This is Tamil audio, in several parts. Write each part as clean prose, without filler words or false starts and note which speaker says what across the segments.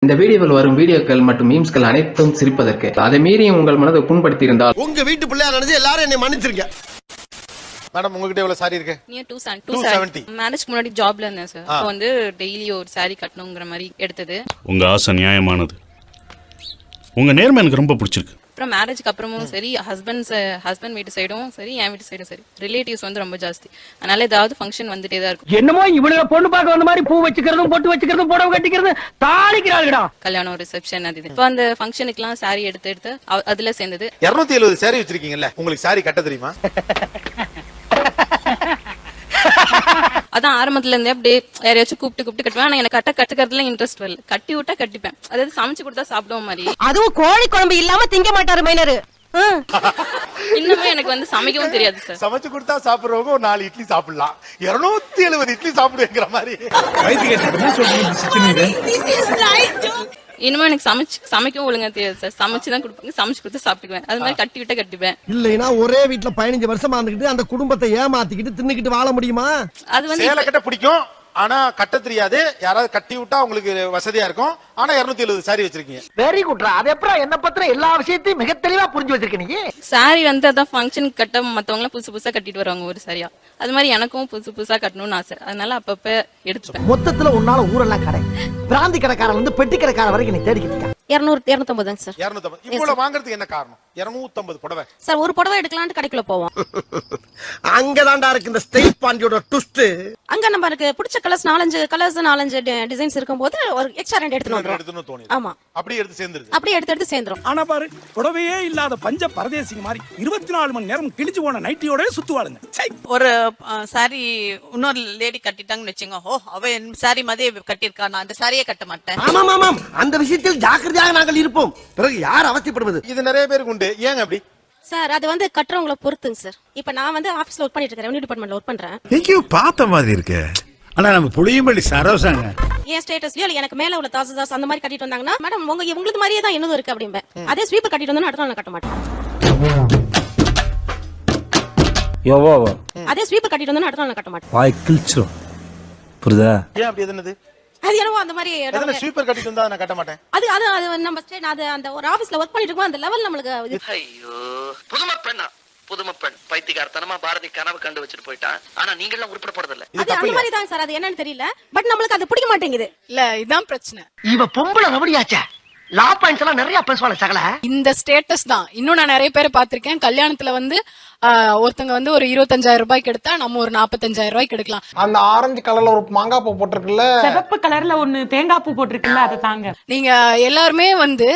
Speaker 1: இந்த வீடியோவில் வரும் வீடியோக்கள் மற்றும் மீம்ஸ்கள் அனைத்தும் சிரிப்பதற்கு. அதை மீறி உங்கள் மனதை புண்படுத்தி இருந்தால்
Speaker 2: உங்க வீட்டு பிள்ளையா நினைச்சு எல்லாரும் என்னை மன்னிச்சிருங்க. மேடம் உங்ககிட்ட எவ்வளவு சாரி இருக்கு?
Speaker 3: நியர் 270. மேரேஜ்க்கு முன்னாடி ஜாப்ல இருந்தேன் சார். அப்போ வந்து டெய்லி ஒரு சாரி கட்டணுங்கிற மாதிரி எடுத்தது.
Speaker 4: உங்க ஆசை நியாயமானது. உங்க நேர்மை எனக்கு ரொம்ப பிடிச்சிருக்கு.
Speaker 3: அப்புறம் மேரேஜ்க்கு அப்புறமும் சரி ஹஸ்பண்ட் வீட்டு சைடும் சரி என் வீட்டு சைடும் சரி ரிலேட்டிவ்ஸ் வந்து ரொம்ப ஜாஸ்தி. அதனால ஏதாவது ஃபங்க்ஷன் வந்துட்டே தான் இருக்கும்.
Speaker 5: என்னமோ இவனுங்க பொண்ணு பார்க்க வந்த மாதிரி பூ வச்சுக்கிறதும் பொட்டு வச்சுக்கிறதும் புடவை கட்டிக்கிறது தாளிக்கிறாங்கடா.
Speaker 3: கல்யாணம் ரிசப்ஷன் அது இது. இப்போ அந்த ஃபங்க்ஷனுக்குலாம் சாரி எடுத்து அதுல சேர்ந்தது.
Speaker 2: 270 சாரி வச்சிருக்கீங்கல்ல, உங்களுக்கு சாரி கட்ட தெரியுமா?
Speaker 3: அதான் ஆரம்பத்துல இருந்தே அப்படியே யாரையாச்சும் கூப்பிட்டு கட்டுவேன். ஆனா எனக்கு கட்டுக்கிறதுல இன்ட்ரெஸ்ட் வரல. கட்டி விட்டா கட்டிப்பேன். அதாவது சமைச்சு கொடுத்தா சாப்பிடுவோம் மாதிரி.
Speaker 6: அதுவும் கோழி குழம்பு இல்லாம திங்க மாட்டாரு மைனரு.
Speaker 3: இன்னுமே எனக்கு வந்து சமைக்கவும் தெரியாது சார்.
Speaker 2: சமைச்சு கொடுத்தா சாப்பிடுறவங்க ஒரு 4 இட்லி சாப்பிடலாம், 270 இட்லி சாப்பிடுங்கிற மாதிரி.
Speaker 3: இனிமே எனக்கு சமைக்கவும் ஒழுங்கா தெரியாது சார். சமைச்சுதான் கொடுப்பாங்க, சமைச்சு கொடுத்து சாப்பிட்டுக்குவேன். அது மாதிரி கட்டி விட்டா கட்டிப்பேன்.
Speaker 7: இல்லைன்னா ஒரே வீட்டுல 15 வருஷமா இருந்துகிட்டு அந்த குடும்பத்தை ஏமாத்திக்கிட்டு தின்னுக்கிட்டு வாழ முடியுமா?
Speaker 3: அது வந்து
Speaker 2: சேலை கட்ட பிடிக்கும், ஆனா கட்ட தெரியாது. யாராவது கட்டி விட்டா உங்களுக்கு வசதியா இருக்கும். ஆனா 270 சாரி வச்சிருக்கீங்க.
Speaker 5: வெரி குட்ரா. அது எப்பறம் என்ன பத்திர எல்லா விஷயத்தையும் மிக தெளிவா புரிஞ்சு வச்சிருக்க நீ.
Speaker 3: சாரி வந்து அதான் ஃபங்க்ஷனுக்கு கட்ட மத்தவங்க புதுசா கட்டிட்டு வருவாங்க ஒரு சாரியா. அது மாதிரி எனக்கும் புதுசா கட்டணும்னு ஆசை. அதனால அப்பப்ப எடுத்துப்பேன்.
Speaker 5: மொத்தத்துல உன்னால ஊரெல்லாம் கடை பிராந்தி கடைக்காரன் வந்து பெட்டி கடைக்காரன் வரைக்கும் நீ தேடிக்கிட்டு இருக்க.
Speaker 6: 250 சார்.
Speaker 2: 250 இவ்வளவு வாங்குறதுக்கு என்ன காரணம்? 250 புடவை
Speaker 6: சார். ஒரு புடவை எடுக்கலாம்னு கடைக்குள்ள போவோம்.
Speaker 7: அங்கதான்டா இருக்கு இந்த ஸ்டேட் பாண்டியோட ட்விஸ்ட்.
Speaker 6: அங்க நமக்கு பிடிச்ச கலர்ஸ் 4 டிசைன்ஸ் இருக்கும்போது ஒரு எக்ஸ்ட்ரா 2 எடுத்துட்டு
Speaker 2: தோணுது.
Speaker 6: ஆமா,
Speaker 2: அப்படியே எடுத்து சேர்ந்துருது.
Speaker 6: அப்படியே எடுத்து சேர்ந்துரும்.
Speaker 8: ஆனா பாரு, புடவையே இல்லாத பஞ்ச பரதேசிங்க மாதிரி 24 மணி நேரம் கிழிஞ்சு போன நைட்டியோட சுத்துவாளுங்க.
Speaker 9: ஒரு சாரி இன்னொரு லேடி கட்டிட்டாங்கன்னு வச்சுங்க, ஓ அவ சாரி மாதிரியே கட்டியிருக்கா, நான் அந்த சாரியே கட்ட மாட்டேன்.
Speaker 7: ஆமாம் ஆமாம், அந்த விஷயத்தில் ஜாக்கிரதையாக நாங்கள் இருப்போம். பிறகு யார் அவசியப்படுவது?
Speaker 2: இது நிறைய பேருக்கு உண்டு. ஏங்க அப்படி?
Speaker 6: சார் அது வந்து கட்டுறவங்கள பொறுத்துங்க சார். இப்ப நான் வந்து ஆபீஸ்ல ஒர்க் பண்ணிட்டு இருக்கேன், ரெவென்யூ டிபார்ட்மெண்ட்ல ஒர்க் பண்றேன்.
Speaker 10: எங்கேயோ பார்த்த மாதிரி இருக்கு. ஆனா நம்ம புளியம்பள்ளி சரோசாங்க
Speaker 6: என் ஸ்டேட்டஸ்லயோ எனக்கு மேல உள்ள தாசு அந்த மாதிரி கட்டிட்டு வந்தாங்கன்னா, மேடம் உங்களுக்கு மாதிரியே தான் என்னதும் இருக்கு அப்படிம்பேன். அதே ஸ்வீப்பர் கட்டிட்டு வந்தா அடுத்த நாள் கட்ட மாட்டேன். அதே ஸ்வீப்பர் கட்டிட்டு வந்தா அடுத்த நாள் கட்ட மாட்டேன்.
Speaker 10: வாய் கிழிச்சு புரியுதா?
Speaker 2: ஏன் அப்படி என்னது?
Speaker 6: அது என்னவோ அந்த மாதிரி
Speaker 2: எதன ஸ்வீப்பர் கட்டிட்டு வந்தா நான் கட்ட மாட்டேன்.
Speaker 6: அது நம்ம ஸ்டேட் அந்த ஒரு ஆபீஸ்ல ஒர்க் பண்ணிட்டு இருக்கோம். அந்த லெவல் நம்மளுக்கு
Speaker 11: ஐயோ புதுமை பெண் பைத்தியக்காரத்தனமா பாரதி கனவு கண்டு வச்சுட்டு போயிட்டான். ஆனா நீங்க எல்லாம் உருப்பட போறது இல்ல.
Speaker 6: அது அந்த மாதிரி தான் சார். அது என்னன்னு தெரியல, பட் நம்மளுக்கு அது பிடிக்க மாட்டேங்குது.
Speaker 3: இல்ல இதான் பிரச்சனை.
Speaker 5: இவ பொம்பளை ரவடியாச்சே. லா பாயிண்ட்ஸ் எல்லாம் நிறைய பேசுவாங்க சகல.
Speaker 3: இந்த ஸ்டேட்டஸ் தான். இன்னும் நான் நிறைய பேரை பாத்திருக்கேன். கல்யாணத்துல வந்து ஒருத்தங்க வந்து ஒரு 25,000 ரூபாய்க்கு எடுத்தா நம்ம ஒரு 45,000 ரூபாய்க்கு எடுக்கலாம்.
Speaker 7: அந்த ஆரஞ்சு கலர்ல ஒரு மாங்காய் பூ போட்டிருக்குல்ல,
Speaker 12: சிவப்பு கலர்ல ஒண்ணு தேங்காய் பூ போட்டிருக்குல்ல, அதை தாங்க.
Speaker 3: நீங்க எல்லாருமே வந்து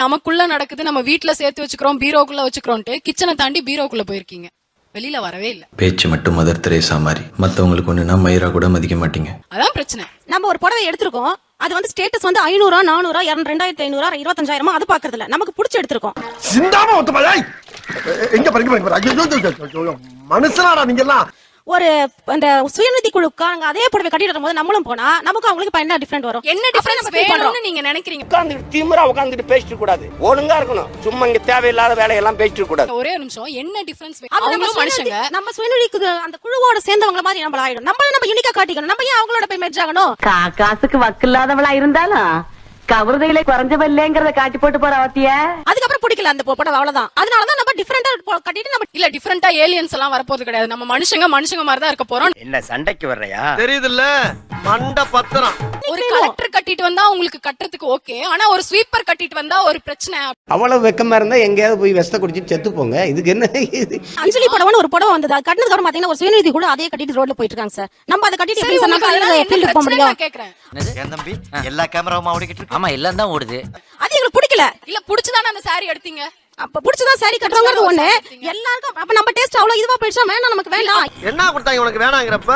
Speaker 3: நமக்குள்ள நடக்குது, நம்ம வீட்டுல சேர்த்து வச்சுக்கிறோம், பீரோக்குள்ள வச்சுக்கிறோம்ட்டு கிச்சனை தாண்டி பீரோக்குள்ள போயிருக்கீங்க. வெளியில வரவே இல்ல.
Speaker 13: பேச்சு மட்டும் மதர் தெரேசா மாதிரி, மத்தவங்களுக்கு ஒண்ணுனா மயிரா கூட மதிக்க மாட்டீங்க.
Speaker 3: அதான் பிரச்சனை.
Speaker 6: நம்ம ஒரு புடவை எடுத்திருக்கோம், அது வந்து ஸ்டேட்டஸ் வந்து 500, 400, 2,500, 25,000 அது பாக்குறது இல்ல. நமக்கு பிடிச்சி எடுத்திருக்கோம்.
Speaker 7: சிந்தாம ஒத்துமாய் எங்க படிக்க மனுஷனாடா நீங்க எல்லாம்.
Speaker 6: ஒரு அந்த சுயநிதி குழுக்காரங்க அதே புடவை கட்டிட்டு வரும்போது நம்மளும் போனா நமக்கு அவங்களுக்கு என்ன டிஃபரண்ட் வரும்?
Speaker 3: என்ன டிஃபரன்ஸ் வேணும்னு நீங்க நினைக்கிறீங்க?
Speaker 5: உட்கார்ந்து திமிரா உட்கார்ந்துட்டு பேசிட்டு கூடாது, ஒழுங்கா இருக்கணும். சும்மா இங்க தேவையில்லாத வேலையெல்லாம் பேசிட்டு கூடாது.
Speaker 3: ஒரே ஒரு நிமிஷம், என்ன டிஃபரன்ஸ்? அவங்களும் மனுஷங்க.
Speaker 6: நம்ம சுயநிதி அந்த குழுவோட சேர்ந்தவங்க மாதிரி நம்ம ஆயிடும். நம்ம யூனிக்கா காட்டிக்கணும். நம்ம ஏன் அவங்களோட போய் மெர்ஜ் ஆகணும்?
Speaker 12: காசுக்கு வக்கில்லாதவளா இருந்தாலும் கவர்தையில குறைஞ்சவில்லைங்கிறத காட்டி போட்டு போற அவத்திய.
Speaker 6: அதுக்கப்புறம் பிடிக்கல அந்த புடவை, அவ்வளவுதான். அதனாலதான் நம்ம டிஃபரெண்டா கட்டிட்டு நம்ம
Speaker 3: இல்ல டிஃபரெண்டா ஏலியன்ஸ் எல்லாம் வரப்போறது கிடையாது. நம்ம மனுஷங்க மாதிரி தான் இருக்க போறோம்.
Speaker 5: என்ன சண்டைக்கு வர்றையா?
Speaker 7: தெரியுதுல்ல மண்ட பத்திரம்.
Speaker 3: ஒரு கலெக்டர் கட்டிட்டு வந்தா உங்களுக்கு கட்டுறதுக்கு ஓகே, ஆனா ஒரு ஸ்வீப்பர் கட்டிட்டு வந்தா ஒரு பிரச்சனை.
Speaker 5: அவ்வளவு வெக்கமா இருந்தா எங்கேயாவது போய் வெஸ்ட குடிச்சிட்டு செத்து போங்க. இதுக்கு என்ன?
Speaker 6: அஞ்சலி புடவைன்னு ஒரு புடவை வந்தது. அது கட்டினதுக்கு அப்புறம் பாத்தீங்கன்னா ஒரு சுயநிதி கூட அதே கட்டிட்டு ரோட்ல போயிட்டு இருக்காங்க சார். நம்ம அதை கட்டிட்டு எப்படி ஃபீல்டுக்கு போக முடியும்?
Speaker 11: கேக்குறேன். என் தம்பி எல்லா கேமராவும் ஓடிக்கிட்டு இருக்கு. ஆமா எல்லாம் தான் ஓடுது.
Speaker 6: அது எங்களுக்கு பிடிக்கல.
Speaker 3: இல்ல புடிச்சுதானே அந்த சாரி எடுத்தீங்க?
Speaker 6: அப்ப புடிச்சதான் சாரி கட்டுறவங்கிறது ஒண்ணு. எல்லாருக்கும் அப்ப நம்ம டேஸ்ட் அவ்வளவு இதுவா போயிடுச்சா? வேணாம், நமக்கு வேண்டாம்.
Speaker 7: என்ன கொடுத்தாங்க உனக்கு வேணாங்கிறப்ப?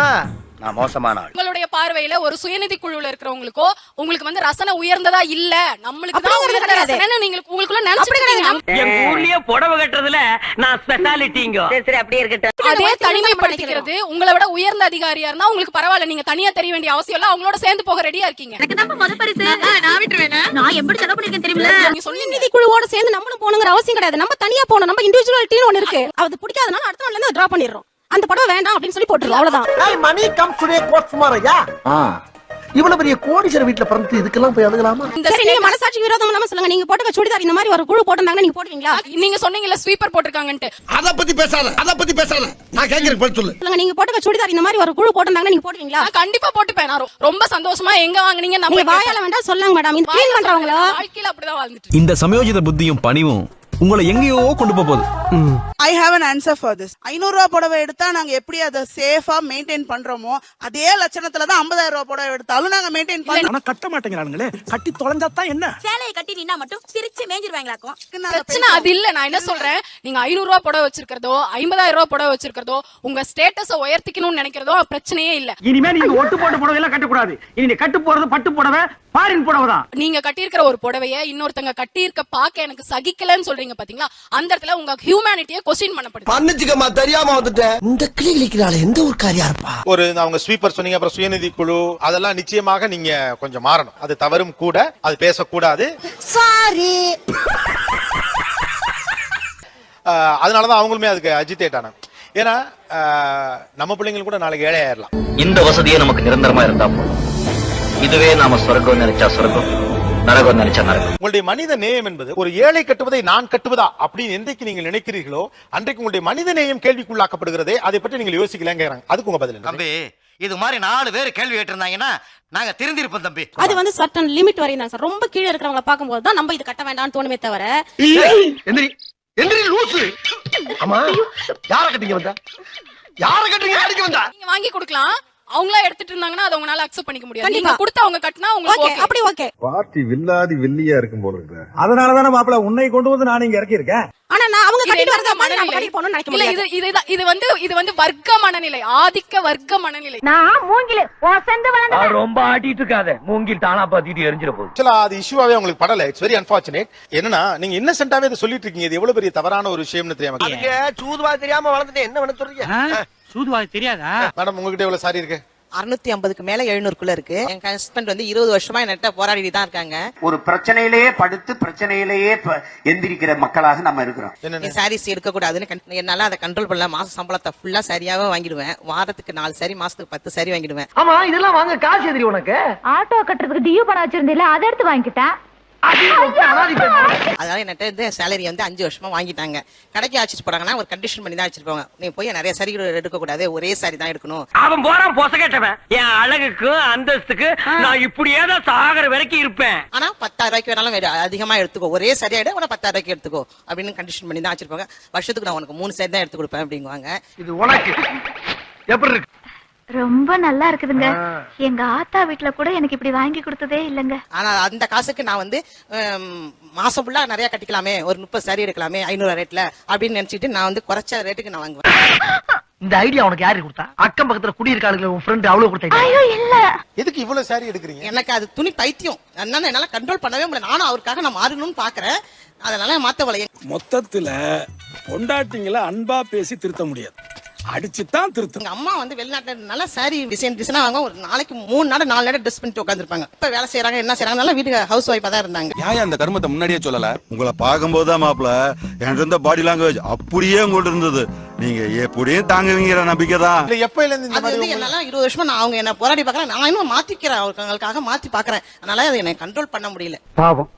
Speaker 5: நான் மோசமான ஆள்.
Speaker 3: உங்களுடைய பார்வையில ஒரு சுயநிதி குழுல இருக்கிறவங்களுக்கோ உங்களுக்கு வந்து ரசனை உயர்ந்ததா இல்ல, நம்மளுக்கு தான் உயர்ந்த ரசனை நீங்க உங்களுக்குள்ள நினைச்சிருக்கீங்க.
Speaker 5: எங்க ஊர்லயே புடவை கட்டுறதுல நான் ஸ்பெஷாலிட்டிங்க. சரி அப்படியே இருக்கட்டும்.
Speaker 3: அதே தனிமைப்படுத்திக்கிறது உங்களை விட உயர்ந்த அதிகாரியா இருந்தா உங்களுக்கு பரவாயில்ல, நீங்க தனியா தெரிய வேண்டிய அவசியம் இல்ல. அவங்களோட சேர்ந்து போக ரெடியா இருக்கீங்க.
Speaker 6: எனக்கு தான் முத பரிசு. நான் விட்டுறேன். நான் எப்படி செலவு பண்ணிருக்கேன் தெரியுமா? நீங்க சுயநிதி குழுவோட சேர்ந்து நம்மளும் போணுங்கிற அவசியம் கிடையாது. நம்ம தனியா போணும். நம்ம இண்டிவிஜுவாலிட்டின்னு ஒன்னு இருக்கு. அது பிடிக்காதனால அடுத்த நாள்ல இருந்து டிரா பண்ணிடுறோம். அந்த படம் வேண்டாம் அப்படின்னு சொல்லி போட்டுருவோம், அவ்வளவுதான்.
Speaker 7: Money come today go tomorrow. Yeah இவ்வளவு பெரிய கோடீஸ்வரர் வீட்டுல பிறந்து இதுக்கெல்லாம் போய் அழுகலாமா?
Speaker 6: சரி, நீங்க மனசாட்சி விரோதம் இல்லாம சொல்லுங்க. நீங்க போட்டுக்க சுடிதார் இந்த மாதிரி ஒரு குழு போட்டிருந்தாங்கன்னா நீங்க போடுவீங்களா?
Speaker 3: நீங்க சொன்னீங்கல்ல ஸ்வீப்பர் போட்டிருக்காங்கன்ட்டு.
Speaker 7: அத பத்தி பேசாத. நான் கேக்குறேன் பதில் சொல்லு.
Speaker 6: சொல்லுங்க, நீங்க போட்டுக்க சுடிதார் இந்த மாதிரி ஒரு குழு போட்டிருந்தாங்கன்னா நீங்க போடுவீங்களா?
Speaker 3: கண்டிப்பா போட்டுப்பேன். நான் ரொம்ப சந்தோஷமா எங்க வாங்குனீங்க
Speaker 6: நீங்க வாயால வேண்டாம் சொல்லுங்க மேடம். இந்த க்ளீன் பண்றவங்கள
Speaker 3: வாழ்க்கையில அப்படிதான் வாழ்ந்துட்டு.
Speaker 14: இந்த சமயோஜித புத்தியும் பணிவும் உங்களை எங்கேயோ கொண்டு போகுது.
Speaker 9: I have an answer for this. 500 ரூபாய் புடவை எடுத்தா நாங்க எப்படி அதை சேஃபா மெயின்டைன் பண்றோமோ அதே லட்சணத்துல தான் 50,000 ரூபாய் புடவை எடுத்தாலும் நாங்க மெயின்டைன் பண்ணோம்.
Speaker 8: ஆனா கட்ட மாட்டேங்கிறானுங்களே. கட்டி தொலைஞ்சா தான் என்ன?
Speaker 6: சேலைய கட்டி நின்னா மட்டும் சிரிச்சு மேஞ்சிருவாங்களாக்கும்.
Speaker 3: பிரச்சனை அது இல்ல. நான் என்ன சொல்றேன், நீங்க 500 ரூபாய் புடவை வச்சிருக்கிறதோ 50,000 ரூபாய் புடவை வச்சிருக்கிறதோ உங்க ஸ்டேட்டஸ உயர்த்திக்கணும்னு நினைக்கிறதோ பிரச்சனையே இல்ல.
Speaker 5: இனிமே நீங்க ஒட்டு போட்டு புடவை எல்லாம் கட்ட கூடாது. இனி கட்டு போறது பட்டு புடவை, ஃபாரின் புடவை தான்.
Speaker 3: நீங்க கட்டி இருக்கிற ஒரு புடவைய இன்னொருத்தங்க கட்டி இருக்க பாக்க எனக்கு சகிக்கலன்னு சொல்றீங்க பாத்தீங்களா? அந்த இடத்துல உங்க ஹியூமனிட்டியை क्वेश्चन பண்ணப்படுது.
Speaker 7: பண்ணிச்சுக்கமா, தெரியாம வந்துட்டேன். இந்த கிளி கிளிக்கிறாளே எந்த ஒரு காரியா இருப்பா?
Speaker 2: ஒரு அவங்க ஸ்வீப்பர் சொன்னீங்க, அப்புறம் சுயநிதி குழு, அதெல்லாம் நிச்சயமாக நீங்க கொஞ்சம் மாறணும். அது தவறும் கூட, அது பேசக்கூடாது.
Speaker 6: சாரி.
Speaker 2: அதனாலதான் அவங்களுமே அதுக்கு அஜிடேட் ஆனாங்க. ஏன்னா நம்ம பிள்ளைங்க கூட நாளைக்கு ஏழை ஆயிரலாம்.
Speaker 11: இந்த வசதியே நமக்கு நிரந்தரமா இருந்தா போதும். இதுவே நாம சொர்க்கம் நினைச்சா சொர்க்கம், நரகம் நினைச்சா நரகம்.
Speaker 2: உங்களுடைய மனித நேயம் என்பது ஒரு ஏழை கட்டுவதை நான் கட்டுவதா அப்படின்னு என்றைக்கு நீங்கள் நினைக்கிறீர்களோ அன்றைக்கு உங்களுடைய மனித நேயம் கேள்விக்குள்ளாக்கப்படுகிறதே. அதை பற்றி நீங்கள் யோசிக்கலங்கிறாங்க. அதுக்கு உங்க பதில்
Speaker 5: தம்பி, இது மாதிரி 4 பேர் கேள்வி கேட்டிருந்தாங்கன்னா நாங்க திருந்திருப்போம் தம்பி.
Speaker 6: அது வந்து சர்டன் லிமிட் வரையும் தான் சார். ரொம்ப கீழ இருக்கிறவங்கள பாக்கும்போது தான் நம்ம இது கட்ட வேண்டாம்னு தோணுமே தவிர.
Speaker 7: எந்திரி லூசு. அம்மா, யார கட்டிங்க வந்தா? யார கட்டிங்க அடிக்க வந்தா?
Speaker 3: நீங்க வாங்கி கொடுக்கலாம். அவங்களா எடுத்துட்டு இருந்தாங்கன்னா அதை உங்களால அக்செப்ட் பண்ணிக்க முடியாது. நீங்க கொடுத்து அவங்க கட்டினா உங்களுக்கு ஓகே.
Speaker 6: அப்படி ஓகே.
Speaker 10: பார்ட்டி வில்லாதி வில்லியா இருக்கும் போல இருக்கு.
Speaker 8: அதனால தான மாப்ள உன்னை கொண்டு வந்து நான் இங்க இறக்கி இருக்கேன்.
Speaker 6: ஆனா நான் அவங்க கட்டிட்டு வரத மாதிரி நம்ம கட்டி போறோம்னு நினைக்க முடியாது.
Speaker 3: இது வந்து வர்க்க மனநிலை, ஆதிக்க வர்க்க மனநிலை.
Speaker 6: நான் மூங்கில ஒசந்து வளர்ந்தேன்.
Speaker 5: ரொம்ப ஆட்டிட்டு இருக்காத. மூங்கில் தானா பாத்திட்டு எரிஞ்சிர போகுது.
Speaker 2: ஆக்சுவலா அது இஷ்யூவாவே உங்களுக்கு படல. It's very unfortunate. என்னன்னா நீங்க இன்னசென்ட்டாவே இதை சொல்லிட்டு இருக்கீங்க. இது எவ்வளவு பெரிய தவறான ஒரு விஷயம்னு தெரியாம.
Speaker 7: அதுக்கு சூதுவா தெரியாம வளர்ந்துட்டே என்ன பண்ண சொல்றீங்க?
Speaker 5: சூதுவா தெரியாதா?
Speaker 2: மேடம், உங்ககிட்ட எவ்வளவு சாரி இருக்கு?
Speaker 9: 650க்கு மேல 700க்குள்ள இருக்கு. என் ஹஸ்பண்ட் வந்து 20 வருஷமா என்கிட்ட போராடிட்டு தான் இருக்காங்க.
Speaker 5: ஒரு பிரச்சனையிலேயே படுத்து பிரச்சனையிலேயே எந்திரிக்கிற மக்களாக நம்ம இருக்கிறோம்.
Speaker 9: என் சாரீஸ் எடுக்க கூடாதுன்னு என்னால அதை கண்ட்ரோல் பண்ணல. மாச சம்பளத்தை ஃபுல்லா சரியாவே வாங்கிடுவேன். வாரத்துக்கு 4 சாரி, மாசத்துக்கு 10 சாரி வாங்கிடுவேன்.
Speaker 5: ஆமா, இதெல்லாம் வாங்க காசு எதிரி உனக்கு.
Speaker 6: ஆட்டோ கட்டுறதுக்கு டியூ பணம் வச்சிருந்தீல, அதை எடுத்து வாங்கிட்டேன்.
Speaker 9: அதனால என்கிட்ட இந்த சேலரி வந்து 5 வருஷமா வாங்கிட்டாங்க. கடைக்கு ஆச்சிட்டு போறாங்கன்னா ஒரு கண்டிஷன் பண்ணி தான் வச்சிருப்பாங்க. நீ போய் நிறைய சாரி எடுக்க கூடாது, ஒரே சாரி தான் எடுக்கணும்.
Speaker 5: அவன் போறான் பொச கேட்டவன். என் அழகுக்கு அந்தஸ்துக்கு நான் இப்படியே தான் சாகர வரைக்கும் இருப்பேன்.
Speaker 9: ஆனா 10,000 ரூபாய்க்கு வேணாலும் அதிகமா எடுத்துக்கோ, ஒரே சரியா எடு, 10,000 ரூபாய்க்கு எடுத்துக்கோ அப்படின்னு கண்டிஷன் பண்ணி தான் வச்சிருப்பாங்க. வருஷத்துக்கு நான் உனக்கு 3 சாரி தான் எடுத்து கொடுப்பேன் அப்படிங்குவாங்க.
Speaker 5: இது உனக்கு எப்படி இருக்கு?
Speaker 6: ரொம்ப நல்லா இருக்குதுங்க. எங்க ஆத்தா வீட்ல கூட எனக்கு இப்படி வாங்கி கொடுத்ததே இல்லங்க.
Speaker 9: ஆனா அந்த காசுக்கு நான் வந்து மாசம் ஃபுல்லா நிறைய கட்டிக்கலாமே, ஒரு 30 சாரி எடுக்கலாமே 500 ரேட்ல அப்படின்னு நினைச்சிட்டு நான் வந்து குறைச்ச ரேட்டுக்கு நான் வாங்குவேன்.
Speaker 5: இந்த ஐடியா உனக்கு யாரு கொடுத்தா? அக்கம் பக்கத்துல குடியிருக்காளுங்க உன் ஃப்ரெண்ட் அவ்வளவு கொடுத்தா?
Speaker 6: ஐயோ இல்ல.
Speaker 2: எதுக்கு இவ்வளவு சாரி எடுக்கிறீங்க?
Speaker 9: எனக்கு அது துணி பைத்தியம். அதனால என்னால கண்ட்ரோல் பண்ணவே முடியல. நானும் அவருக்காக நான் மாறணும்னு பாக்குறேன். அதனால மாத்தவளைய
Speaker 8: மொத்தத்துல பொண்டாட்டிங்களை அன்பா பேசி திருத்த முடியாது, அடிச்சுதான் திருத்த.
Speaker 9: எங்க அம்மா வந்து வெளிநாட்டுல நல்லா சாரி டிசைனா வாங்க. ஒரு நாளைக்கு 3 நாள் 4 நாள் ட்ரெஸ் பண்ணிட்டு உட்காந்துருப்பாங்க. இப்ப வேலை செய்யறாங்க, என்ன செய்யறாங்க, வீட்டுக்கு ஹவுஸ் ஒய்ஃபா தான் இருந்தாங்க.
Speaker 10: ஏன் அந்த கர்மத்தை முன்னாடியே சொல்லல? உங்களை பார்க்கும்போது தான் மாப்பிள என்கிட்ட இருந்த பாடி லாங்குவேஜ் அப்படியே உங்கள்ட்ட இருந்தது. நீங்க எப்படியும் தாங்குவீங்கிற நம்பிக்கை தான்.
Speaker 2: எப்ப இருந்து
Speaker 9: அது வந்து என்னால 20 வருஷமா நான் அவங்க என்ன போராடி பாக்குறேன். நான் இன்னும் மாத்திக்கிறேன், அவங்களுக்காக மாத்தி பாக்குறேன். அதனால அதை எனக்கு கண்ட்ரோல் பண்ண முடியல.
Speaker 5: பாவம்,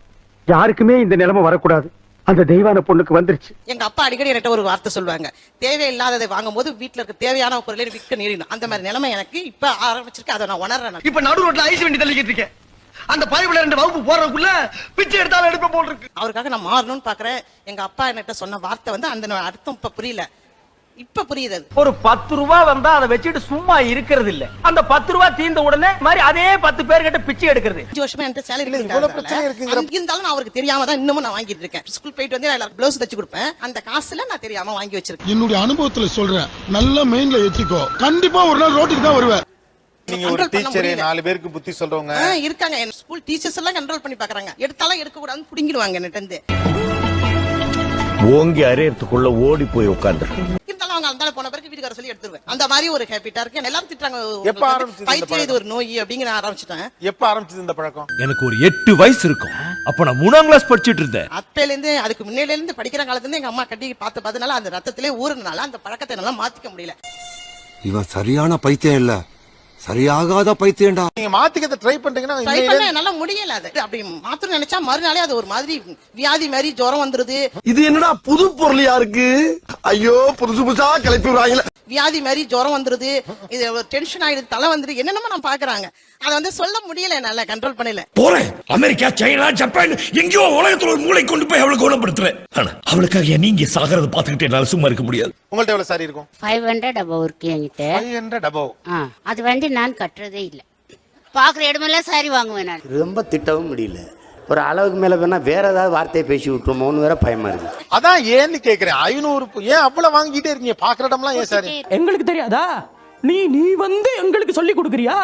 Speaker 5: யாருக்குமே இந்த நிலைமை வரக்கூடாது. அந்த தெய்வான பொண்ணுக்கு வந்துருச்சு.
Speaker 9: எங்க அப்பா அடிக்கடி என்கிட்ட ஒரு வார்த்தை சொல்லுவாங்க, தேவையில்லாததை வாங்கும் போது வீட்டுல இருக்க தேவையான பொருளை விற்க நேரிடும். அந்த மாதிரி நிலைமை எனக்கு இப்ப ஆரம்பிச்சிருக்கு. அதை நான் உணர்றேன்.
Speaker 7: இப்ப நடு ரோட்ல ஐஸ் வண்டி தள்ளிக்கிட்டு இருக்கேன். அந்த பைப்ல 2 வகுப்பு போறதுக்குள்ள பிச்சை எடுத்தாலும் எடுப்ப போல் இருக்கு.
Speaker 9: அவருக்காக நான் மாறணும்னு பாக்குறேன். எங்க அப்பா என்கிட்ட சொன்ன வார்த்தை வந்து அந்த அர்த்தம் இப்ப புரியல. இப்ப புரியுது.
Speaker 5: ஒரு 10 ரூபாய் வந்தா அதை வச்சுட்டு சும்மா இருக்கிறது இல்ல. அந்த 10 ரூபாய் தீர்ந்த உடனே மாதிரி அதே 10 பேர் கிட்ட பிச்சை எடுக்கிறது.
Speaker 9: 5 வருஷமா என்கிட்ட சேலரி இருந்தாலும் நான் அவருக்கு தெரியாம தான் இன்னமும் நான் வாங்கிட்டு இருக்கேன். ஸ்கூல் போயிட்டு வந்து நான் பிளவுஸ் தச்சு கொடுப்பேன். அந்த காசுல நான் தெரியாம வாங்கி வச்சிருக்கேன்.
Speaker 10: என்னுடைய அனுபவத்துல சொல்றேன், நல்ல மெயின்ல ஏத்திக்கோ, கண்டிப்பா ஒரு நாள் ரோட்டுக்கு தான் வருவேன்.
Speaker 2: நீங்க ஒரு டீச்சர் 4 பேருக்கு புத்தி சொல்றவங்க
Speaker 9: இருக்காங்க. என் ஸ்கூல் டீச்சர்ஸ் எல்லாம் கண்ட்ரோல் பண்ணி பாக்குறாங்க. எடுத்தாலும் எடுக்க கூடாதுன்னு புடிங்கிடுவாங்க என்கிட்ட இருந்து.
Speaker 10: ஓங்கி அரையறதுக்குள்ள ஓடி போய் உட்கார்ந்து
Speaker 9: இருந்தாலும் அவங்க அந்த போன பிறகு வீட்டுக்கார சொல்லி எடுத்துருவேன். அந்த மாதிரி ஒரு ஹேபிட்டா இருக்கு. எல்லாரும் திட்டுறாங்க,
Speaker 2: எப்ப ஆரம்பிச்சது
Speaker 9: பைத்தியம், இது ஒரு நோய் அப்படிங்கிற ஆரம்பிச்சிட்டேன்.
Speaker 2: எப்ப ஆரம்பிச்சது இந்த பழக்கம்?
Speaker 14: எனக்கு ஒரு 8 வயசு இருக்கும். அப்ப நான் 3ஆம் கிளாஸ் படிச்சிட்டு இருந்தேன்.
Speaker 9: அப்பையில இருந்து அதுக்கு முன்னையில இருந்து படிக்கிற காலத்துல இருந்து எங்க அம்மா கட்டி பார்த்தனால அந்த ரத்தத்திலே ஊறுனால அந்த பழக்கத்தை என்னால மாத்திக்க முடியல.
Speaker 10: இவன் சரியான பைத்தியம் இல்ல,
Speaker 7: சரியாகாத பைத்தியம்டா.
Speaker 2: நீங்க மாத்திக்கிறத ட்ரை பண்றீங்கன்னா
Speaker 9: ட்ரை பண்ண என்னால முடியல. அது அப்படி மாத்திரம் நினைச்சா மறுநாளே அது ஒரு மாதிரி வியாதி மாதிரி ஜுரம் வந்துருது.
Speaker 7: இது என்னடா புது பொருளியா இருக்கு? ஐயோ புதுசு புதுசா கிளப்பி விடுறாங்களே.
Speaker 9: வியாதி மாதிரி ஜுரம் வந்துருது, இது டென்ஷன் ஆயிடுது, தலை வந்துருது, என்னென்னமோ நான் பாக்குறாங்க. அதை வந்து சொல்ல முடியல, என்னால கண்ட்ரோல் பண்ணல.
Speaker 14: போறேன் அமெரிக்கா, சைனா, ஜப்பான் எங்கேயோ உலகத்துல ஒரு மூளை கொண்டு போய் அவளை குணப்படுத்துறேன். ஆனா அவளுக்காக நீங்க சாகிறத பாத்துக்கிட்டு என்னால சும்மா இருக்க முடியாது.
Speaker 2: உங்கள்ட்ட எவ்வளவு சாரி இருக்கும்?
Speaker 12: 500 above இருக்கு என்கிட்ட.
Speaker 2: 500 above.
Speaker 12: அது வந்து நான் கட்டுறதே இல்ல. பாக்குற இடமெல்லாம் சாரி வாங்குவேன் நான்.
Speaker 15: ரொம்ப திட்டவும் முடியல. ஒரு அளவுக்கு மேல வேணா வேற ஏதாவது வார்த்தையை பேசி விட்டுருமோன்னு வேற பயமா இருக்கு.
Speaker 2: அதான் ஏன்னு கேக்குறேன். 500 ஏன் அவ்வளவு வாங்கிட்டே இருக்கீங்க? பாக்குற இடம்லாம் ஏன் சாரி?
Speaker 5: எங்களுக்கு தெரியாதா? நீ வந்து எங்களுக்கு சொல்லி கொடுக்குறியா?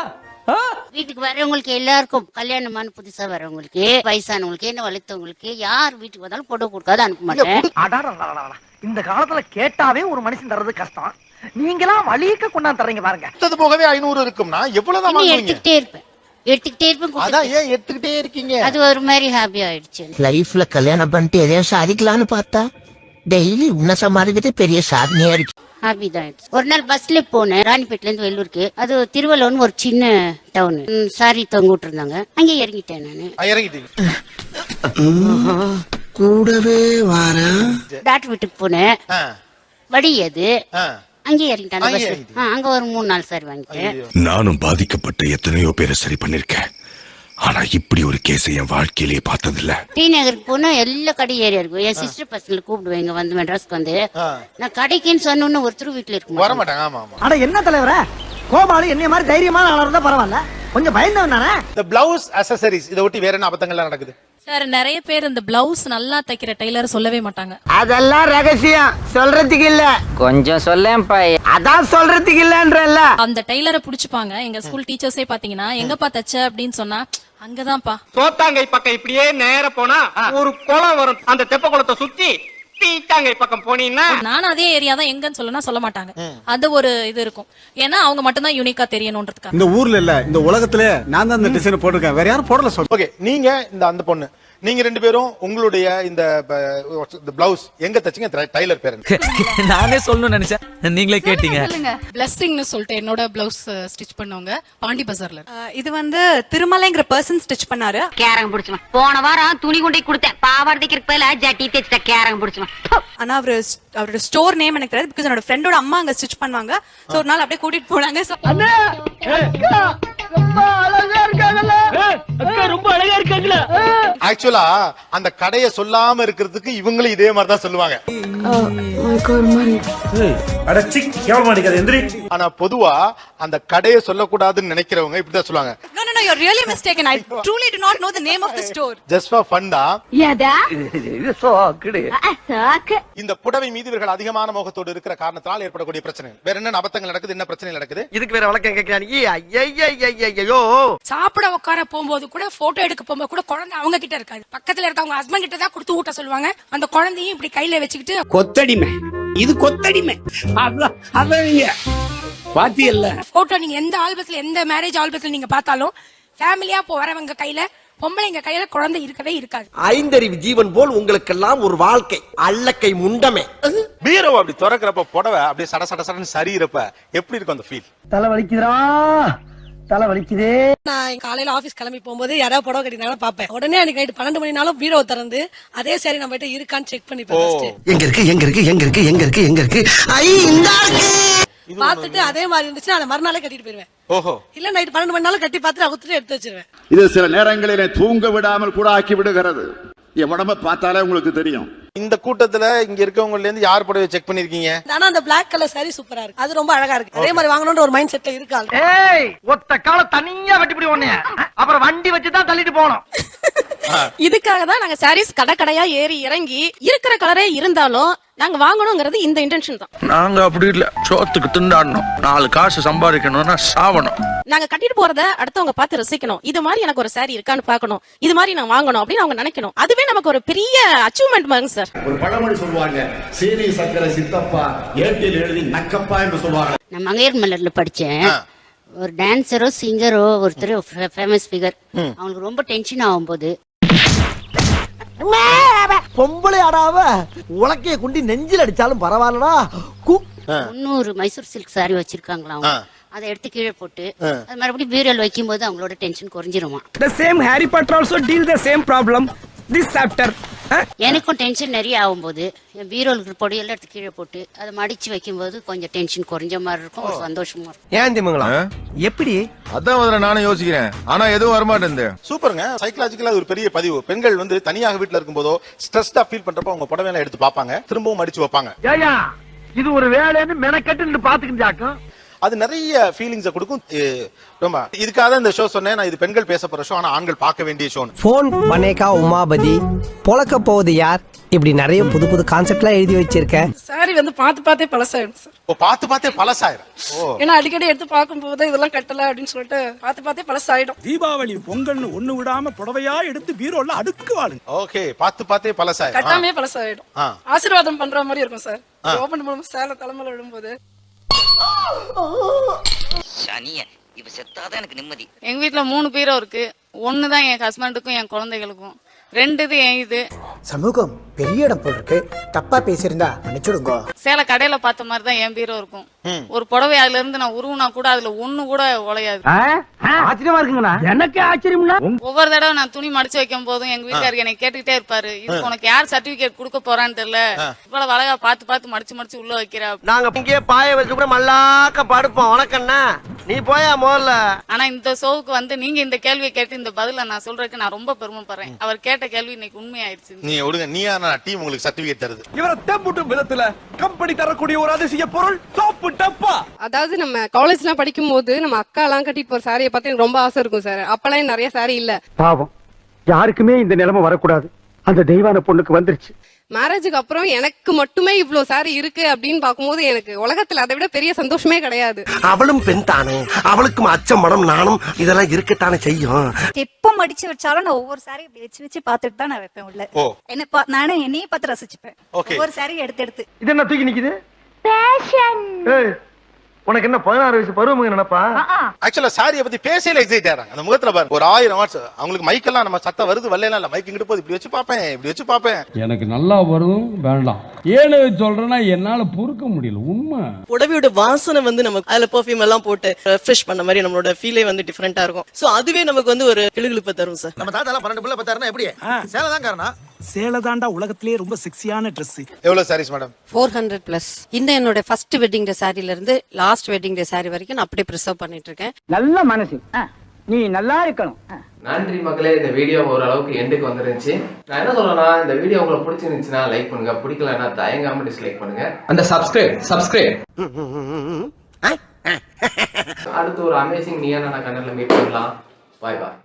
Speaker 12: வீட்டுக்கு வரவங்களுக்கு எல்லாருக்கும் கல்யாணமான புதுசா வரவங்களுக்கு, வயசானவங்களுக்கு, என்ன வளர்த்தவங்களுக்கு, யார் வீட்டுக்கு வந்தாலும் போட்டோ கொடுக்காத அனுப்ப மாட்டேன்.
Speaker 5: இந்த காலத்துல கேட்டாவே ஒரு மனுஷன் தர்றது கஷ்டம். நீங்களாம் வலிக்க கொண்டாந்து தர்றீங்க பாருங்க.
Speaker 2: அது போகவே 500 இருக்கும்னா எவ்வளவுதான் வாங்குவீங்க?
Speaker 12: எடுத்துக்கிட்டே இருப்பேன்.
Speaker 2: அதான் ஏன் எடுத்துக்கிட்டே இருக்கீங்க?
Speaker 12: அது ஒரு மாதிரி ஹாப்பி ஆயிடுச்சு.
Speaker 15: லைஃப்ல கல்யாணம் பண்ணிட்டு எதையும் சாதிக்கலாம்னு பார்த்தா டெய்லி உன்ன சமாளிக்கிறது பெரிய சாதனையா இருக்கு.
Speaker 12: ஹாப்பி தான் ஆயிடுச்சு. ஒரு நாள் பஸ்ல போனேன் ராணிப்பேட்ல இருந்து வெள்ளூருக்கு. அது திருவள்ளூர்னு ஒரு சின்ன டவுன். சாரி தொங்க விட்டுருந்தாங்க, அங்கே இறங்கிட்டேன் நானு.
Speaker 2: இறங்கிட்டீங்க?
Speaker 15: கூடவே வாரேன்.
Speaker 12: டாக்டர் வீட்டுக்கு போனேன், வடி அது அங்கே இறங்கிட்டேன். அங்க ஒரு 3 நாள் சாரி வாங்கிட்டேன்.
Speaker 14: நானும் பாதிக்கப்பட்ட எத்தனையோ பேரை சரி பண்ணிருக்கேன். ஆனா இப்படி ஒரு கேஸ் என் வாழ்க்கையிலேயே பார்த்ததில்ல.
Speaker 12: டி நகருக்கு போனா எல்லா கடையும் ஏரியா இருக்கும். என் சிஸ்டர் பசங்களை கூப்பிடுவேன் இங்க வந்து மெட்ராஸ்க்கு வந்து. நான் கடைக்குன்னு சொன்னோன்னு ஒருத்தர் வீட்டுல இருக்கும்
Speaker 2: வர மாட்டாங்க. ஆமா ஆமா.
Speaker 5: அட என்ன தலைவர, கோபாலு என்னைய மாதிரி தைரியமான ஆளா இருந்தா பரவாயில்ல, கொஞ்சம் பயந்தவன் தானே.
Speaker 2: இந்த பிளவுஸ் அக்சசரிஸ் இதை ஒட்டி வேற என்ன அபத்தங்கள்லாம் நடக்குது?
Speaker 3: சார் நிறைய பேர் இந்த பிளவுஸ் நல்லா தைக்கிற டெய்லர் சொல்லவே மாட்டாங்க.
Speaker 5: அதெல்லாம் ரகசியம், சொல்றதுக்கு இல்ல. கொஞ்சம் சொல்லேன்ப்பா. அதான் சொல்றதுக்கு இல்லன்றல்ல.
Speaker 3: அந்த டெய்லரை புடிச்சுப்பாங்க. எங்க ஸ்கூல் டீச்சர்ஸே பாத்தீங்கன்னா எங்கப்பா தச்ச அப்படின்னு சொன்னா அங்கதான்ப்பா.
Speaker 5: சோத்தாங்கை பக்கம் இப்படியே நேர போனா ஒரு குளம் வரும். அந்த தெப்ப குளத்தை சுத்தி தீட்டாங்கை பக்கம் போனீங்கன்னா
Speaker 3: நானும் அதே ஏரியா தான் எங்கன்னு சொல்லனா சொல்ல மாட்டாங்க. அது ஒரு இது இருக்கும். ஏன்னா அவங்க மட்டும் தான் யூனிக்கா தெரியணும்ன்றதுக்காக.
Speaker 7: இந்த ஊர்ல இல்ல, இந்த உலகத்துல நான் தான் இந்த டிசைன் போட்டிருக்கேன், வேற யாரும் போடல சொல்ல.
Speaker 2: ஓகே, நீங்க அந்த பொண்ணு நீங்க 2 பேரும் உங்களுடைய இந்த பிளவுஸ் எங்க தச்சீங்க? டைலர் பேர்
Speaker 5: நானே சொல்லணும்னு நினைச்சேன், நீங்களே கேட்டீங்க.
Speaker 3: பிளெஸிங்னு சொல்லிட்டு என்னோட பிளவுஸ் ஸ்டிச் பண்ணவங்க பாண்டி பஜார்ல.
Speaker 6: இது வந்து திருமலைங்கிற பர்சன் ஸ்டிச் பண்ணாரு.
Speaker 12: கேரங்க புடிச்சுமா. போன வாரம் துணி கொண்டே கொடுத்தேன், பாவாடை தைக்கிறதுக்கு பதிலா ஜட்டி தைச்சிட்ட. கேரங்க புடிச்சுமா.
Speaker 6: ஆனா அவரோட ஸ்டோர் நேம் எனக்கு தெரியாது. பிகாஸ் என்னோட ஃப்ரெண்டோட அம்மா அங்க ஸ்டிச் பண்ணுவாங்க. சோ ஒரு நாள் அப்படியே கூட்டிட்டு போனாங்க.
Speaker 2: ஆக்சுவலா அந்த கடையை சொல்லாம இருக்கிறதுக்கு இவங்களும் இதே மாதிரி தான் சொல்லுவாங்க. ஆனா பொதுவா அந்த கடையை சொல்லக்கூடாதுன்னு நினைக்கிறவங்க இப்படிதான் சொல்லுவாங்க.
Speaker 6: No, no, no, you're really mistaken. I truly do not know the name of the store.
Speaker 2: Just for fun தான்.
Speaker 12: ஏதா
Speaker 5: இது சோக்குடு.
Speaker 2: இந்த புடவை மீது இவர்கள் அதிகமான மோகத்தோடு இருக்கிற காரணத்தால் ஏற்படக்கூடிய பிரச்சனை. வேற என்ன அபத்தங்கள் நடக்குது? என்ன பிரச்சனை நடக்குது?
Speaker 5: இதுக்கு வேற வழக்கம் கேக்குறாங்க. ஐயோ,
Speaker 6: சாப்பிட உட்கார போகும்போது கூட போட்டோ எடுக்க போகும்போது கூட குழந்தை அவங்க கிட்ட இருக்காது, பக்கத்துல இருக்கவங்க ஹஸ்பண்ட் கிட்ட தான் கொடுத்து ஊட்ட சொல்லுவாங்க. அந்த குழந்தையும் இப்படி கையில வச்சுக்கிட்டு
Speaker 5: கொத்தடிமை, இது கொத்தடிமை. பாத்தியல்ல
Speaker 6: போட்டோ நீங்க எந்த ஆல்பத்துல, எந்த மேரேஜ் ஆல்பத்துல நீங்க பார்த்தாலும் ஃபேமிலியா போறவங்க கையில, பொம்பளைங்க கையில குழந்தை இருக்கவே இருக்காது.
Speaker 5: 5 அறிவு ஜீவன் போல் உங்களுக்கெல்லாம் ஒரு வாழ்க்கை அல்லக்கை முண்டமே.
Speaker 2: பீரோ அப்படி திறக்கிறப்ப புடவை அப்படியே சட சட சடன்னு சரியிறப்ப எப்படி இருக்கும் அந்த ஃபீல்?
Speaker 5: தலை வலிக்குதுடா, தலை வலிக்குதே.
Speaker 6: நான் காலையில ஆபீஸ் கிளம்பி போகும்போது யாராவது புடவை கட்டினாலும் பாப்பேன். உடனே அன்னைக்கு நைட் 12 மணினாலும் பீரோ திறந்து அதே சரி நம்ம கிட்ட இருக்கான்னு செக் பண்ணிப்பேன்.
Speaker 7: எங்க இருக்கு எங்க இருக்கு எங்க இருக்கு எங்க இருக்கு எங்க இருக்கு
Speaker 6: பார்த்துட்டு அதே மாதிரி இருந்துச்சுன்னா அதை மறுநாளே கட்டிட்டு போயிருவேன்.
Speaker 2: ஓஹோ.
Speaker 6: இல்ல நைட் 12 மணினாலும் கட்டி பார்த்துட்டு அவுத்துட்டு எடுத்து வச்சிருவேன்.
Speaker 10: இது சில நேரங்களிலே தூங்க விடாமல் கூட ஆக்கி விடுகிறது. என் உடம்ப பார்த்தாலே உங்களுக்கு தெரியும்.
Speaker 2: இந்த கூட்டத்துல இங்க இருக்கவங்கல இருந்து யார் புடவை செக் பண்ணிருக்கீங்க?
Speaker 6: ஆனா அந்த பிளாக் கலர் சாரி சூப்பரா இருக்கு, அது ரொம்ப அழகா இருக்கு. அதே மாதிரி வாங்கணும்ன்ற ஒரு மைண்ட் செட்ல இருக்காங்க.
Speaker 5: ஏய், ஒத்த கால தனியா வெட்டிப்படி ஒண்ணே, அப்புறம் வண்டி வச்சு தான் தள்ளிட்டு போறோம்.
Speaker 6: இதுக்காக தான் நாங்க சாரீஸ் கடை கடையா ஏறி இறங்கி இருக்கிற கலரே இருந்தாலும் நாங்க வாங்கணும்ங்கிறது இந்த இன்டென்ஷன் தான்.
Speaker 14: நாங்க அப்படி இல்ல, சோத்துக்கு திண்டாடணும், 4 காசு சம்பாதிக்கணும்னா சாவணும்.
Speaker 6: நாங்க கட்டிட்டு போறத அடுத்தவங்க பார்த்து ரசிக்கணும். இது மாதிரி எனக்கு ஒரு சாரி இருக்கான்னு பார்க்கணும், இது மாதிரி நான் வாங்கணும் அப்படின்னு அவங்க நினைக்கணும். அதுவே நமக்கு ஒரு பெரிய அச்சீவ்மெண்ட் மாதிரி சார்.
Speaker 10: ஒரு பழமொழி சொல்லுவாங்க, சீனி சக்கரை சித்தப்பா ஏட்டில் எழுதி நக்கப்பா என்று சொல்லுவாங்க.
Speaker 12: நான் மங்கையர் மலர்ல படிச்சேன். ஒரு டான்சரோ சிங்கரோ ஒருத்தர் ஃபேமஸ் ஃபிகர், அவங்களுக்கு ரொம்ப டென்ஷன் ஆகும்போது
Speaker 5: பொம்பளை ஆடாவ உலக்கைய குண்டி நெஞ்சில் அடிச்சாலும் பரவாயில்லடா.
Speaker 12: 300 மைசூர் சில்க் சாரி வச்சிருக்காங்களா அவங்க. அதை எடுத்து கீழே போட்டு அது மறுபடியும் பீரோல வைக்கும் போது அவங்களோட tension குறைஞ்சிருமா.
Speaker 5: The same Harry Potter also deal the same problem. This chapter.
Speaker 12: எனக்கும் டென்ஷன் நிறைய ஆகும்போது என் பீரோல இருக்கிற பொடியெல்லாம் எடுத்து கீழே போட்டு அதை மடிச்சு வைக்கும்போது கொஞ்சம் டென்ஷன் குறைஞ்ச மாதிரி இருக்கும், ஒரு சந்தோஷமா இருக்கும்.
Speaker 7: ஏன் திமுங்களா எப்படி?
Speaker 10: அதான் நானும் யோசிக்கிறேன், ஆனா எதுவும் வரமாட்டேன்.
Speaker 2: சூப்பருங்க. சைக்கலாஜிக்கலா ஒரு பெரிய பதிவு. பெண்கள் வந்து தனியாக வீட்டுல இருக்கும்போதோ ஸ்ட்ரெஸ்டா ஃபீல் பண்றப்ப அவங்க புடவையெல்லாம் எடுத்து பார்ப்பாங்க, திரும்பவும் மடிச்சு வைப்பாங்க.
Speaker 5: ஏயா இது ஒரு வேலைன்னு மெனக்கட்டு பாத்துக்கிட்டாக்கும்.
Speaker 2: அது நிறைய ஃபீலிங்ஸை கொடுக்கும். ரொம்ப இதுக்காக இந்த ஷோ சொன்னேன் நான், இது பெண்கள் பேச போற ஷோ, ஆனா ஆண்கள் பார்க்க வேண்டிய ஷோ.
Speaker 5: போன் பனேகா உமாபதி பொழக்க போகுது யார், இப்படி நிறைய புது புது கான்செப்ட்லாம் எழுதி வச்சிருக்கேன்.
Speaker 3: சாரி வந்து பார்த்தே பழசாயிடும் சார்.
Speaker 2: ஓ பார்த்தே பழசாயிரும்.
Speaker 3: ஏன்னா அடிக்கடி எடுத்து பார்க்கும்போது இதெல்லாம் கட்டல அப்படின்னு சொல்லிட்டு பார்த்தே பழசாயிடும்.
Speaker 8: தீபாவளி பொங்கல்னு ஒண்ணு விடாம புடவையா எடுத்து பீரோல அடுக்குவாளுங்க.
Speaker 2: ஓகே பார்த்தே பழசாயிரும்.
Speaker 3: கட்டாமே பழசாயிடும். ஆசீர்வாதம் பண்ற மாதிரி இருக்கும் சார். ஓபன் பண்ணும்போது சேலை தலைமையில விடும்போது
Speaker 11: சனியன் இவ செத்தாதான் எனக்கு நிம்மதி.
Speaker 3: எங்க வீட்டுல 3 பீரோ இருக்கு. 1 தான் என் ஹஸ்பண்டுக்கும் என் குழந்தைகளுக்கும், 2 இது என் இது.
Speaker 5: சமூகம் பெரிய இடம் போல் இருக்கு, தப்பா பேசியிருந்தா மன்னிச்சுடுங்க.
Speaker 3: சேலை கடையில பார்த்த மாதிரி தான் என் பீரோ இருக்கும். ஒரு புடவை அதுல இருந்து நான் உருவுனா கூட அதுல 1 கூட உழையாது.
Speaker 5: ஆச்சரியமா இருக்குங்கண்ணா. எனக்கு ஆச்சரியம்னா
Speaker 3: ஒவ்வொரு தடவை நான் துணி மடிச்சு வைக்கும் போதும் எங்க வீட்டுக்காரருக்கு என்னை கேட்டுக்கிட்டே இருப்பாரு, இது உனக்கு யார் சர்டிபிகேட் கொடுக்க போறான்னு தெரியல, இவ்வளவு அழகா பார்த்து மடிச்சு உள்ள வைக்கிறா.
Speaker 7: நாங்க இங்கே பாய வச்சு கூட மல்லாக்க படுப்போம். வணக்கம்ண்ணா, நீ போயா முதல்ல.
Speaker 3: ஆனா இந்த ஷோவுக்கு வந்து நீங்க இந்த கேள்வியை கேட்டு இந்த பதில நான் சொல்றதுக்கு நான் ரொம்ப பெருமைப்படுறேன். அவர் கேட்ட கேள்வி இன்னைக்கு உண்மையாயிருச்சு.
Speaker 2: நீ விடுங்க, நீயா டீம் உங்களுக்கு சர்டிபிகேட் தருது.
Speaker 5: இவர தேம்புட்டும் விதத்துல கம்பெனி தரக்கூடிய ஒரு அதிசய பொருள் சோப்பு டப்பா.
Speaker 3: அதாவது நம்ம காலேஜ்லாம் படிக்கும் போது நம்ம அக்கா எல்லாம் கட்டிட்டு போற சாரியை பார்த்து எனக்கு ரொம்ப ஆசை இருக்கும் சார். அப்பெல்லாம் நிறைய சாரி இல்ல.
Speaker 5: பாவம், யாருக்குமே இந்த நிலைமை வரக்கூடாது, அந்த தெய்வான பொண்ணுக்கு வந்துருச்சு.
Speaker 3: மேரேஜுக்கு அப்புறம் எனக்கு மட்டுமே இவ்ளோ சாரி இருக்கு அப்படின்னு பாக்கும்போது எனக்கு உலகத்துல அதை விட பெரிய சந்தோஷமே கிடையாது.
Speaker 7: அவளும் பெண் தானே, அவளுக்கும் அச்சம் மனம் நானும் இதெல்லாம் இருக்கத்தானே செய்யும்.
Speaker 6: எப்ப மடிச்சு வச்சாலும் நான் ஒவ்வொரு சாரி இப்படி வச்சு பார்த்துட்டு தான் நான் வைப்பேன் உள்ள. என்ன நானே என்னையே பார்த்து ரசிச்சுப்பேன் ஒவ்வொரு சாரி எடுத்து.
Speaker 5: இது என்ன தூக்கி நிக்குது? ஃபேஷன். உனக்கு என்ன 16 வயசு பருவம் நினைப்பா?
Speaker 2: ஆக்சுவலா சாரியை பத்தி பேசல எக்ஸைட் ஆறாங்க. அந்த முகத்துல பாருங்க ஒரு 1000 வாட்ஸ். அவங்களுக்கு மைக்கெல்லாம் நம்ம சத்தம் வருது வரலாம் இல்ல, மைக் இங்கிட்டு போது இப்படி வச்சு பாப்பேன்.
Speaker 8: எனக்கு நல்லா வரும் வேண்டாம் ஏன்னு சொல்றேன்னா என்னால பொறுக்க முடியல. உண்மை
Speaker 3: புடவையோட வாசனை வந்து நமக்கு அதுல பெர்ஃபியூம் எல்லாம் போட்டு ஃப்ரெஷ் பண்ண மாதிரி நம்மளோட ஃபீலே வந்து டிஃபரெண்டா இருக்கும். சோ அதுவே நமக்கு வந்து ஒரு கிளுகிளுப்பை தரும் சார்.
Speaker 7: நம்ம தாத்தா 12 பிள்ளை பத்தாருன்னா எப்படி? சேலை தான் காரணம்.
Speaker 8: சேலை தாண்டா உலகத்திலேயே ரொம்ப செக்ஸியான ட்ரெஸ்.
Speaker 2: எவ்வளவு சாரீஸ் மேடம்?
Speaker 3: 400+. இந்த என்னோட ஃபர்ஸ்ட் வெட்டிங் டே சாரில இருந்து லாஸ்ட் வெட்டிங் டே சாரி வரைக்கும் நான் அப்படியே ப்ரிசர்வ் பண்ணிட்டு இருக்கேன்.
Speaker 5: நல்ல மனசு, நீ நல்லா இருக்கணும்.
Speaker 1: நன்றி மக்களே, இந்த வீடியோ ஓரளவுக்கு எண்டுக்கு வந்துருந்துச்சு. நான் என்ன சொல்றேன்னா, இந்த வீடியோ உங்களுக்கு பிடிச்சிருந்துச்சுன்னா லைக் பண்ணுங்க, பிடிக்கலன்னா தயங்காம டிஸ்லைக் பண்ணுங்க. அந்த சப்ஸ்கிரைப் அடுத்து ஒரு அமேசிங் நீயா நான் கண்ணல மீட் பண்ணலாம். பாய் பாய்.